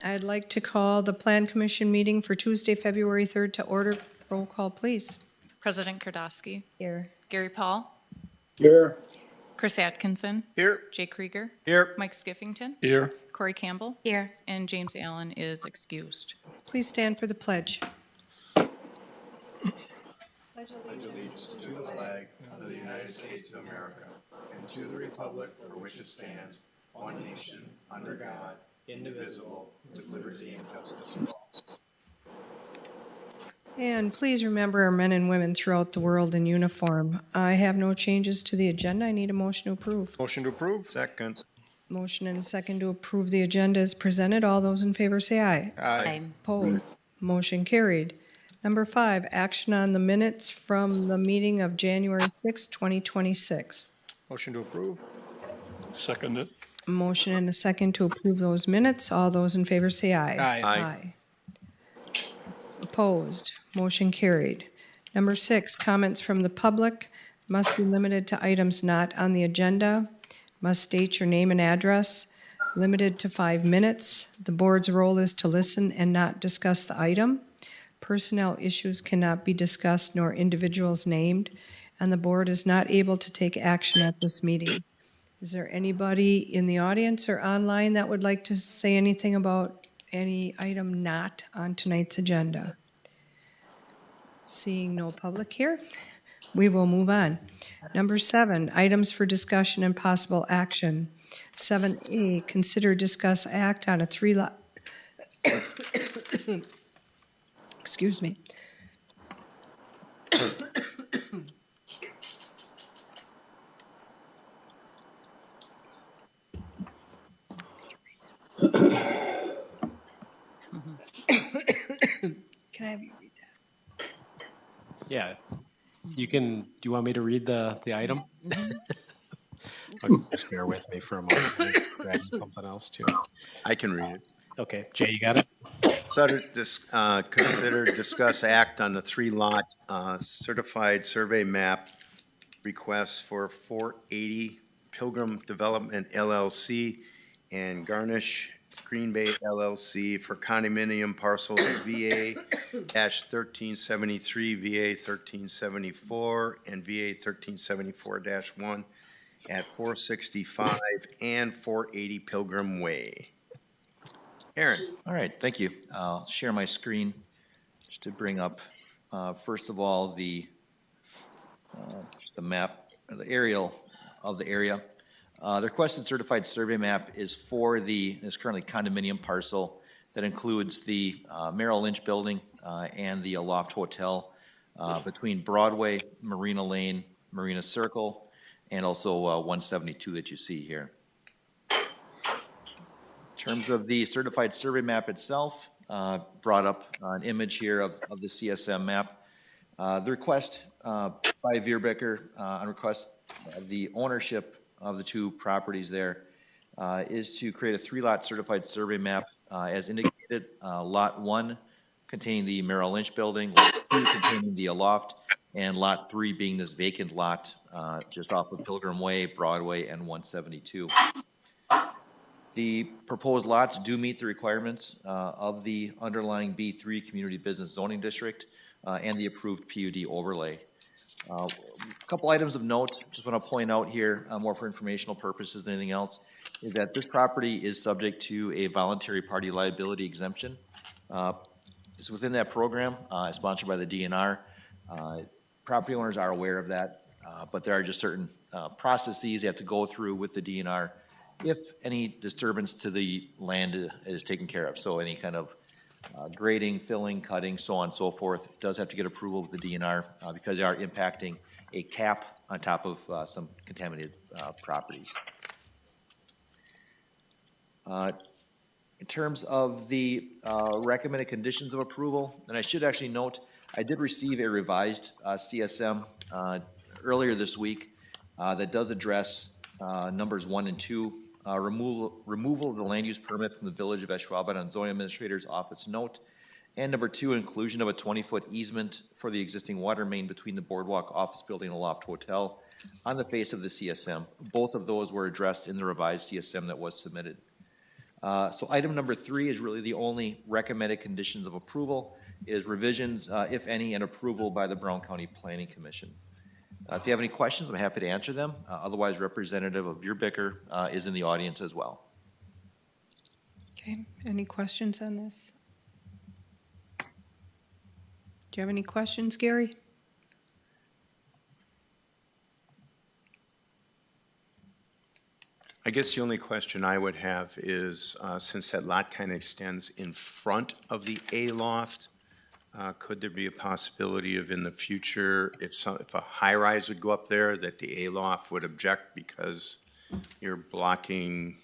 I'd like to call the Plan Commission meeting for Tuesday, February 3rd to order. Roll call, please. President Kardasky. Here. Gary Paul. Here. Chris Atkinson. Here. Jay Krieger. Here. Mike Skiffington. Here. Corey Campbell. Here. And James Allen is excused. Please stand for the pledge. Allegiance to the flag of the United States of America and to the republic for which it stands, one nation, under God, indivisible, with liberty and justice for all. And please remember our men and women throughout the world in uniform. I have no changes to the agenda. I need a motion to approve. Motion to approve. Second. Motion and a second to approve the agenda as presented. All those in favor say aye. Aye. Opposed? Motion carried. Number 5, action on the minutes from the meeting of January 6, 2026. Motion to approve. Seconded. Motion and a second to approve those minutes. All those in favor say aye. Aye. Opposed? Motion carried. Number 6, comments from the public must be limited to items not on the agenda, must state your name and address, limited to 5 minutes. The board's role is to listen and not discuss the item. Personnel issues cannot be discussed nor individuals named, and the board is not able to take action at this meeting. Is there anybody in the audience or online that would like to say anything about any item not on tonight's agenda? Seeing no public here, we will move on. Number 7, items for discussion and possible action. 7A, consider, discuss, act on a 3-lot. Excuse me. Can I have you read that? Yeah, you can, do you want me to read the item? Okay, just bear with me for a moment. I'm just grabbing something else too. I can read it. Okay, Jay, you got it? Consider, discuss, act on the 3-lot certified survey map requests for 480 Pilgrim Development LLC and Ganesh Green Bay LLC for condominium parcels VA-1373, VA-1374, and VA-1374-1 at 465 and 480 Pilgrim Way. Aaron. All right, thank you. I'll share my screen just to bring up, first of all, just the map, the aerial of the area. The requested certified survey map is for is currently condominium parcel that includes the Merrill Lynch building and the Aloft Hotel between Broadway, Marina Lane, Marina Circle, and also 172 that you see here. In terms of the certified survey map itself, brought up an image here of the CSM map. The request by Veerbecker on request of the ownership of the 2 properties there is to create a 3-lot certified survey map as indicated. Lot 1 containing the Merrill Lynch building, Lot 2 containing the Aloft, and Lot 3 being this vacant lot just off of Pilgrim Way, Broadway, and 172. The proposed lots do meet the requirements of the underlying B3 Community Business Zoning District and the approved PUD overlay. A couple items of note, just want to point out here, more for informational purposes than anything else, is that this property is subject to a voluntary party liability exemption. It's within that program, sponsored by the DNR. Property owners are aware of that, but there are just certain processes you have to go through with the DNR if any disturbance to the land is taken care of. So any kind of grading, filling, cutting, so on and so forth, does have to get approval with the DNR because they are impacting a cap on top of some contaminated properties. In terms of the recommended conditions of approval, and I should actually note, I did receive a revised CSM earlier this week that does address numbers 1 and 2, removal of the land use permit from the Village of Ashwaubenon Zoning Administrator's Office note, and number 2, inclusion of a 20-foot easement for the existing water main between the Boardwalk Office Building and Aloft Hotel on the face of the CSM. Both of those were addressed in the revised CSM that was submitted. So item number 3 is really the only recommended conditions of approval, is revisions, if any, and approval by the Brown County Planning Commission. If you have any questions, I'm happy to answer them. Otherwise, Representative of Vuurbikker is in the audience as well. Okay, any questions on this? Do you have any questions, Gary? I guess the only question I would have is, since that lot kind of extends in front of the A-loft, could there be a possibility of in the future, if a high-rise would go up there, that the A-loft would object because you're blocking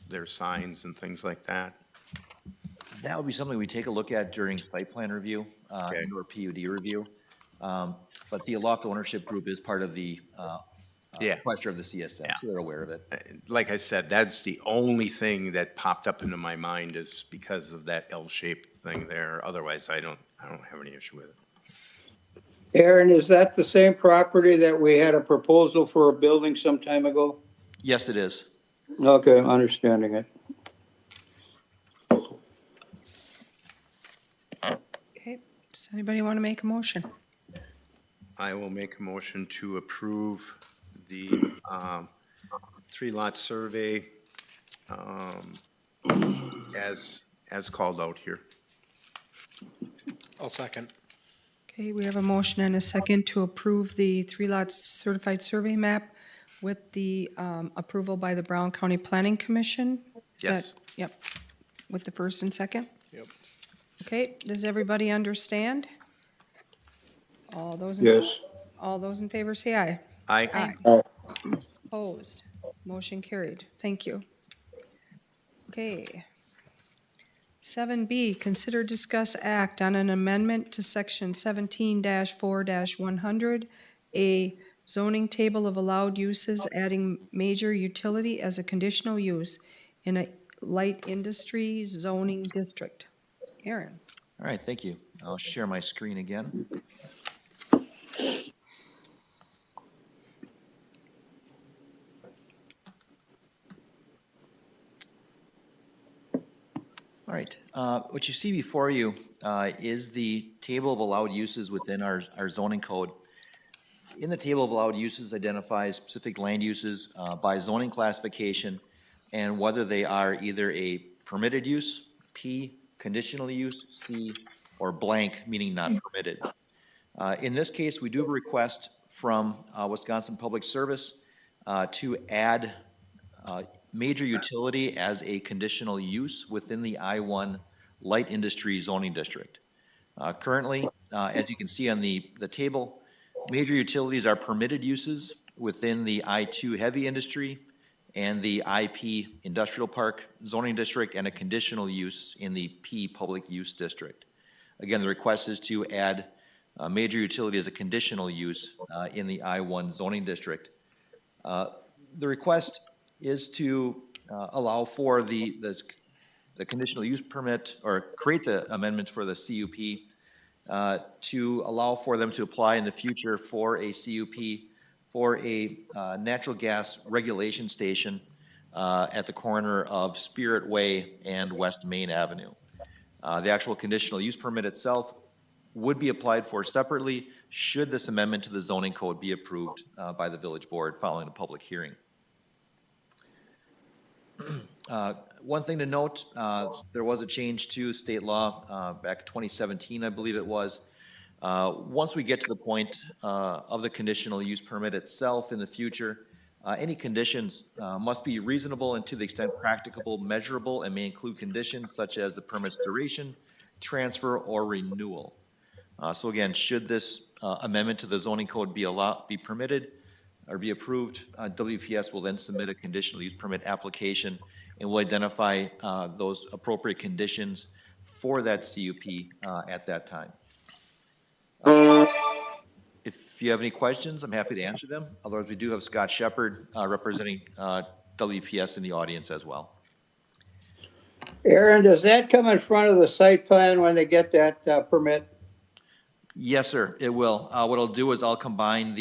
their signs and things like that? That would be something we take a look at during site plan review, Okay. or PUD review. But the Aloft Ownership Group is part of the Yeah. requester of the CSM, Yeah. so they're aware of it. Like I said, that's the only thing that popped up into my mind is because of that L-shaped thing there. Otherwise, I don't have any issue with it. Aaron, is that the same property that we had a proposal for a building some time ago? Yes, it is. Okay, I'm understanding it. Okay, does anybody want to make a motion? I will make a motion to approve the 3-lot survey as called out here. I'll second. Okay, we have a motion and a second to approve the 3-lot certified survey map with the approval by the Brown County Planning Commission. Is that- Yes. Yep, with the first and second? Yep. Okay, does everybody understand? All those, Yes. all those in favor say aye. Aye. Opposed, motion carried. Thank you. Okay. 7B, consider, discuss, act on an amendment to section 17-4-100, a zoning table of allowed uses, adding major utility as a conditional use in a light industry zoning district. Aaron? All right, thank you. I'll share my screen again. All right, what you see before you is the table of allowed uses within our zoning code. In the table of allowed uses identifies specific land uses by zoning classification and whether they are either a permitted use, P, conditional use, C, or blank, meaning not permitted. In this case, we do have a request from Wisconsin Public Service to add major utility as a conditional use within the I-1 light industry zoning district. Currently, as you can see on the table, major utilities are permitted uses within the I-2 heavy industry and the IP industrial park zoning district, and a conditional use in the P public use district. Again, the request is to add major utility as a conditional use in the I-1 zoning district. The request is to allow for the conditional use permit, or create the amendment for the CUP to allow for them to apply in the future for a CUP for a natural gas regulation station at the corner of Spirit Way and West Main Avenue. The actual conditional use permit itself would be applied for separately should this amendment to the zoning code be approved by the village board following a public hearing. One thing to note, there was a change to state law back in 2017, I believe it was. Once we get to the point of the conditional use permit itself in the future, any conditions must be reasonable and to the extent practicable, measurable, and may include conditions such as the permit's duration, transfer, or renewal. So again, should this amendment to the zoning code be permitted or be approved, WPS will then submit a conditional use permit application and will identify those appropriate conditions for that CUP at that time. If you have any questions, I'm happy to answer them. Otherwise, we do have Scott Shepard representing WPS in the audience as well. Aaron, does that come in front of the site plan when they get that permit? Yes, sir, it will. What I'll do is I'll combine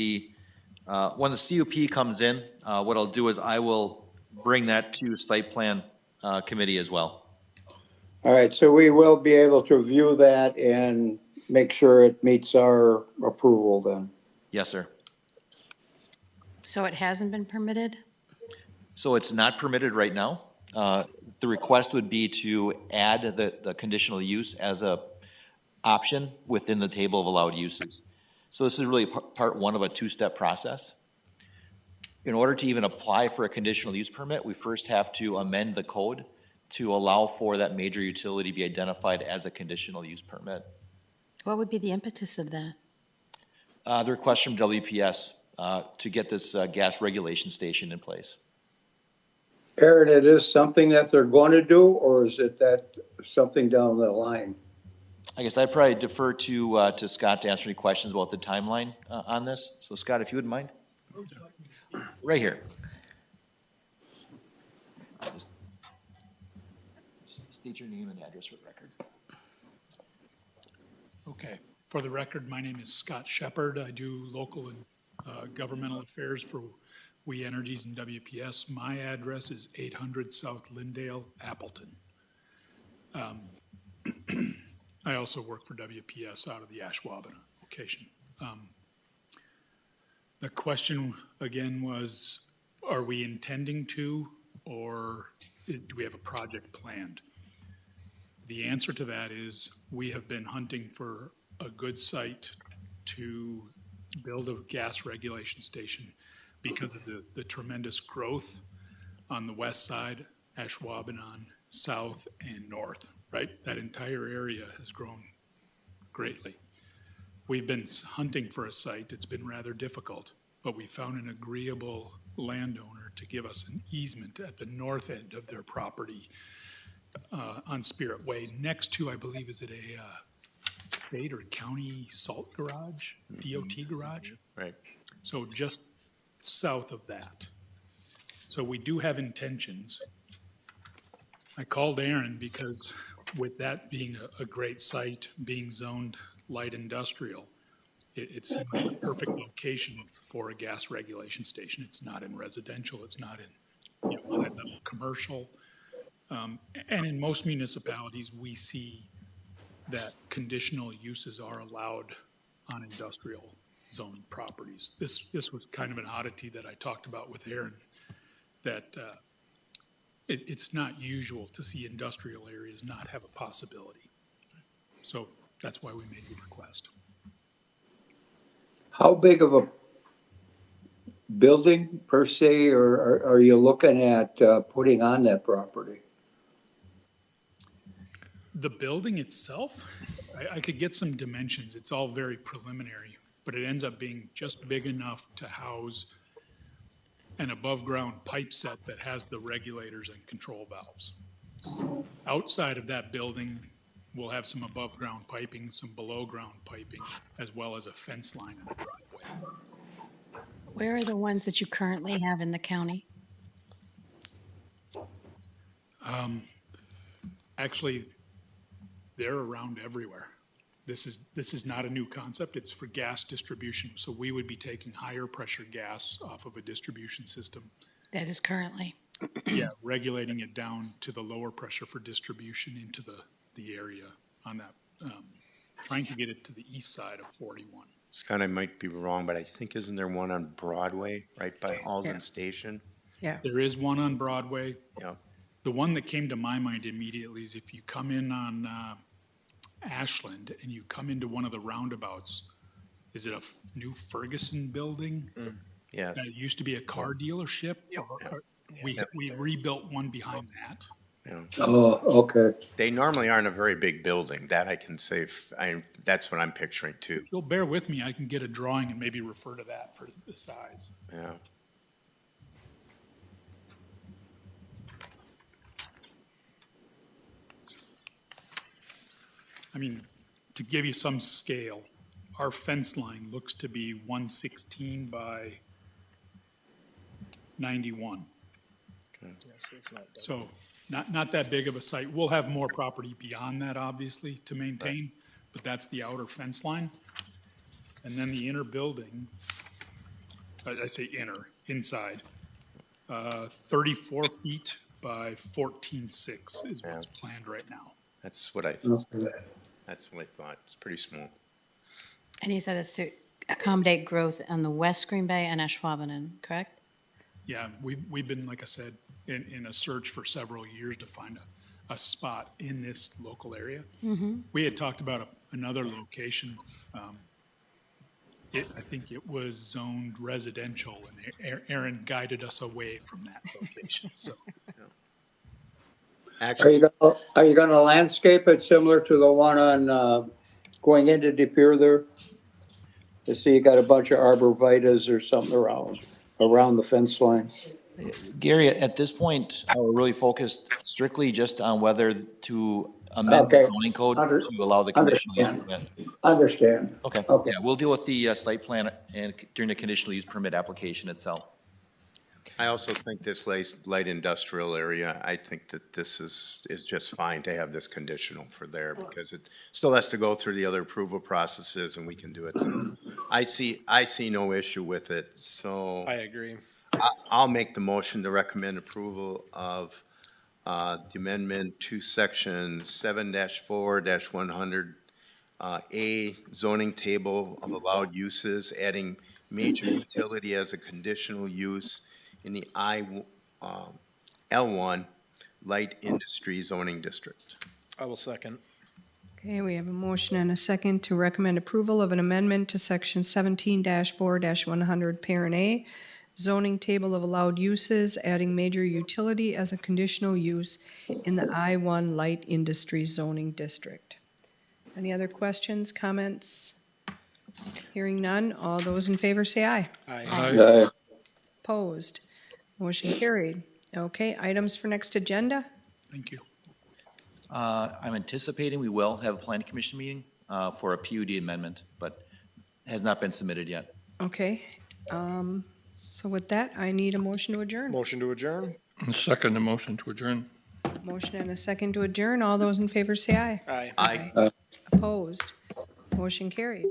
when the CUP comes in, what I'll do is I will bring that to site plan committee as well. All right, so we will be able to review that and make sure it meets our approval then. Yes, sir. So it hasn't been permitted? So it's not permitted right now. The request would be to add the conditional use as a option within the table of allowed uses. So this is really part one of a two-step process. In order to even apply for a conditional use permit, we first have to amend the code to allow for that major utility to be identified as a conditional use permit. What would be the impetus of that? The request from WPS to get this gas regulation station in place. Aaron, it is something that they're going to do, or is it that something down the line? I guess I'd probably defer to Scott to answer any questions about the timeline on this. So Scott, if you wouldn't mind. Right here. Just state your name and address for the record. Okay, for the record, my name is Scott Shepard. I do local and governmental affairs for We Energies and WPS. My address is 800 South Lindale, Appleton. I also work for WPS out of the Ashwaubenon location. The question again was, are we intending to, or do we have a project planned? The answer to that is we have been hunting for a good site to build a gas regulation station because of the tremendous growth on the west side, Ashwaubenon, south and north, right? That entire area has grown greatly. We've been hunting for a site. It's been rather difficult, but we found an agreeable landowner to give us an easement at the north end of their property on Spirit Way, next to, I believe, is it a state or county salt garage, DOT garage? Right. So just south of that. So we do have intentions. I called Aaron because with that being a great site, being zoned light industrial, it seemed like a perfect location for a gas regulation station. It's not in residential, it's not in high-level commercial. And in most municipalities, we see that conditional uses are allowed on industrial zone properties. This was kind of an oddity that I talked about with Aaron, that it's not usual to see industrial areas not have a possibility. So that's why we made the request. How big of a building per se, or are you looking at putting on that property? The building itself, I could get some dimensions. It's all very preliminary, but it ends up being just big enough to house an above-ground pipe set that has the regulators and control valves. Outside of that building, we'll have some above-ground piping, some below-ground piping, as well as a fence line and a driveway. Where are the ones that you currently have in the county? Actually, they're around everywhere. This is not a new concept. It's for gas distribution. So we would be taking higher pressure gas off of a distribution system. That is currently. Yeah, regulating it down to the lower pressure for distribution into the area on that, trying to get it to the east side of 41. Scott, I might be wrong, but I think isn't there one on Broadway, right by Alden Yeah. Station? Yeah. There is one on Broadway. Yeah. The one that came to my mind immediately is if you come in on Ashland and you come into one of the roundabouts, is it a new Ferguson building? Yes. That used to be a car dealership. We rebuilt one behind that. Yeah. Oh, okay. They normally aren't a very big building. That I can say. That's what I'm picturing too. You'll bear with me, I can get a drawing and maybe refer to that for the size. Yeah. I mean, to give you some scale, our fence line looks to be 116 by 91. So not that big of a site. We'll have more property beyond that, obviously, to maintain, but that's the outer fence line. And then the inner building, I say inner, inside, 34 feet by by 14.6 is what's planned right now. That's what I thought. It's pretty small. And you said it's to accommodate growth on the West Green Bay and Ashwaubenon, correct? Yeah, we've been, like I said, in a search for several years to find a spot in this local area. We had talked about another location. I think it was zoned residential, and Aaron guided us away from that location, so. Actually, Are you gonna landscape it similar to the one on, going into De Pere there? You see you got a bunch of arborvitaes or something around the fence line. Gary, at this point, we're really focused strictly just on whether to amend the Okay. zoning code to allow the conditional use Understand. permit. Understand. Okay, Okay. yeah, we'll deal with the site plan and during the conditional use permit application itself. I also think this light industrial area, I think that this is just fine to have this conditional for there because it still has to go through the other approval processes and we can do it. So I see no issue with it, so. I agree. I'll make the motion to recommend approval of the amendment to section 7-4-100 A zoning table of allowed uses, adding major utility as a conditional use in the L1 light industry zoning district. I will second. Okay, we have a motion and a second to recommend approval of an amendment to section 17-4-100, parent A, zoning table of allowed uses, adding major utility as a conditional use in the I-1 light industry zoning district. Any other questions, comments? Hearing none, all those in favor say aye. Aye. Opposed? Motion carried. Okay, items for next agenda? Thank you. I'm anticipating we will have a planning commission meeting for a PUD amendment, but has not been submitted yet. Okay, so with that, I need a motion to adjourn. Motion to adjourn? Second the motion to adjourn. Motion and a second to adjourn. All those in favor say aye. Aye. Aye. Opposed? Motion carried.